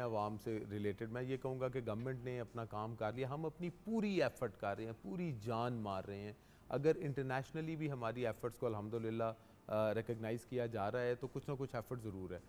आवाम से रिलेटेड मैं ये कहूँगा कि गवर्नमेंट ने अपना काम कर लिया, हम अपनी पूरी एफर्ट कर रहे हैं, पूरी जान मार रहे हैं। अगर इंटरनेशनली भी हमारी एफर्ट्स को अल्हम्दुलिल्लाह रिकग्नाइज़ किया जा रहा है तो कुछ ना कुछ एफर्ट ज़रूर है।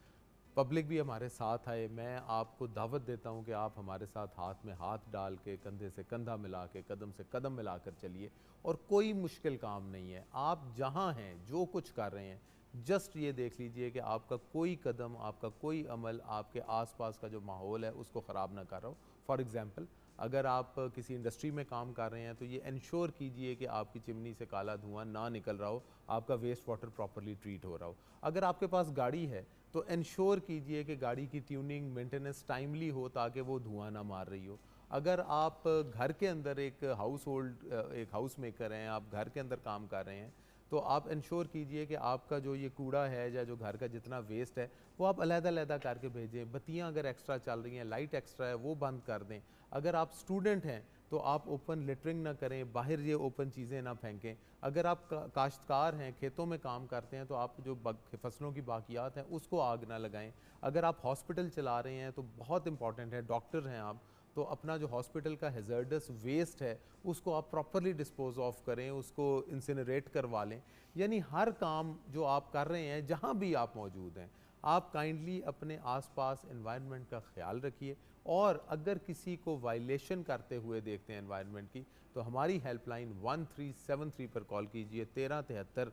पब्लिक भी हमारे साथ आए। मैं आपको दावत देता हूँ कि आप हमारे साथ हाथ में हाथ डाल के, कंधे से कंधा मिला के, कदम से कदम मिलाकर चलिए। और कोई मुश्किल काम नहीं है। आप जहाँ हैं, जो कुछ कर रहे हैं, जस्ट ये देख लीजिए कि आपका कोई कदम, आपका कोई अमल आपके आसपास का जो माहौल है उसको ख़राब ना कर रहा हो। फॉर एग्ज़ाम्पल, अगर आप किसी इंडस्ट्री में काम कर रहे हैं तो ये इंश्योर कीजिए कि आपकी चिमनी से काला धुआं ना निकल रहा हो, आपका वेस्ट वाटर प्रॉपरली ट्रीट हो रहा हो। अगर आपके पास गाड़ी है तो इंश्योर कीजिए कि गाड़ी की ट्यूनिंग, मेंटेनेंस टाइमली हो ताकि वो धुआं ना मार रही हो। अगर आप घर के अंदर एक हाउस मेकर हैं, आप घर के अंदर काम कर रहे हैं, तो आप इंश्योर कीजिए कि आपका जो ये कूड़ा है या जो घर का जितना वेस्ट है वो आप अलग-अलग करके भेजें। बत्तियाँ अगर एक्स्ट्रा चल रही हैं, लाइट एक्स्ट्रा है, वो बंद कर दें। अगर आप स्टूडेंट हैं तो आप ओपन लिटरिंग ना करें, बाहर ये ओपन चीज़ें ना फेंकें। अगर आप काश्तकार हैं, खेतों में काम करते हैं, तो आप जो फसलों की बाकियात हैं उसको आग ना लगाएं। अगर आप हॉस्पिटल चला रहे हैं तो बहुत इंपॉर्टेंट है, डॉक्टर हैं आप, तो अपना जो हॉस्पिटल का हैज़ार्डस वेस्ट है उसको आप प्रॉपरली डिस्पोज ऑफ करें, उसको इंसिनरेट करवा लें। यानी हर काम जो आप कर रहे हैं, जहाँ भी आप मौजूद हैं, आप काइंडली अपने आसपास एनवायरनमेंट का ख्याल रखिए। और अगर किसी को वायलेशन करते हुए देखते हैं एनवायरनमेंट की, तो हमारी हेल्पलाइन 1373 पर कॉल कीजिए। 1373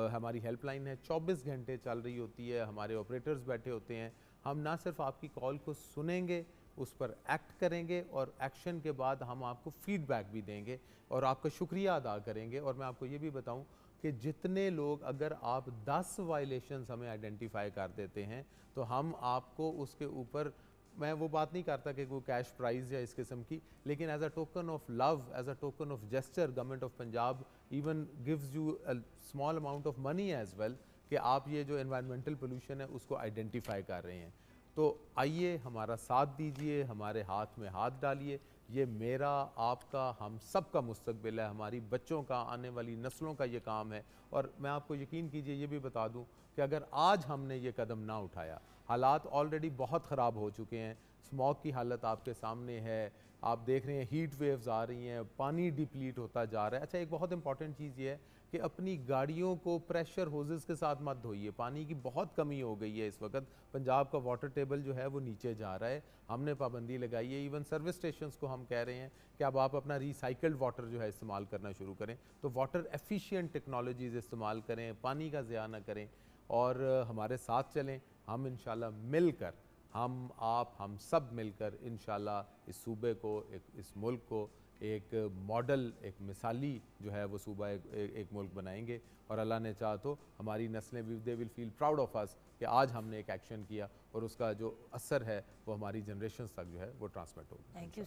हमारी हेल्पलाइन है, 24 घंटे चल रही होती है, हमारे ऑपरेटर्स बैठे होते हैं। हम ना सिर्फ आपकी कॉल को सुनेंगे, उस पर एक्ट करेंगे और एक्शन के बाद हम आपको फीडबैक भी देंगे और आपका शुक्रिया अदा करेंगे। और मैं आपको ये भी बताऊं कि जितने लोग, अगर आप 10 वायलेशंस हमें आइडेंटिफाई कर देते हैं तो हम आपको उसके ऊपर, मैं वो बात नहीं करता कि कोई कैश प्राइज़ या इस किस्म की, लेकिन as a token of love, as a token of gesture, government of Punjab even gives you a small amount of money as well, कि आप ये जो एनवायरमेंटल पोल्यूशन है उसको आइडेंटिफाई कर रहे हैं। तो आइए हमारा साथ दीजिए, हमारे हाथ में हाथ डालिए। ये मेरा, आपका, हम सब का मुस्तकबिल है, हमारी बच्चों का, आने वाली नस्लों का ये काम है। और मैं आपको यकीन कीजिए, ये भी बता दूं कि अगर आज हमने ये कदम ना उठाया, हालात ऑलरेडी बहुत ख़राब हो चुके हैं। स्मॉग की हालत आपके सामने है, आप देख रहे हैं हीट वेव्स आ रही हैं, पानी डिप्लीट होता जा रहा है। अच्छा, एक बहुत इंपॉर्टेंट चीज़ ये है कि अपनी गाड़ियों को प्रेशर होजेस के साथ मत धोइए। पानी की बहुत कमी हो गई है इस वक्त, पंजाब का वाटर टेबल जो है वो नीचे जा रहा है। हमने पाबंदी लगाई है, इवन सर्विस स्टेशंस को हम कह रहे हैं कि अब आप अपना रिसाइकल्ड वाटर जो है इस्तेमाल करना शुरू करें। तो वाटर एफिशिएंट टेक्नोलॉजीज़ इस्तेमाल करें, पानी का ज़िया ना करें और हमारे साथ चलें। हम इंशाल्लाह मिलकर, हम आप हम सब मिलकर इंशाल्लाह इस सूबे को, इस मुल्क को एक मॉडल, एक मिसाली जो है वो सूबा एक मुल्क बनाएंगे। और अल्लाह ने चाहा तो हमारी नस्लें भी, they will feel proud of us कि आज हमने एक एक्शन किया और उसका जो असर है वो हमारी जनरेशन तक जो है वो ट्रांसमिट होगा। Thank you.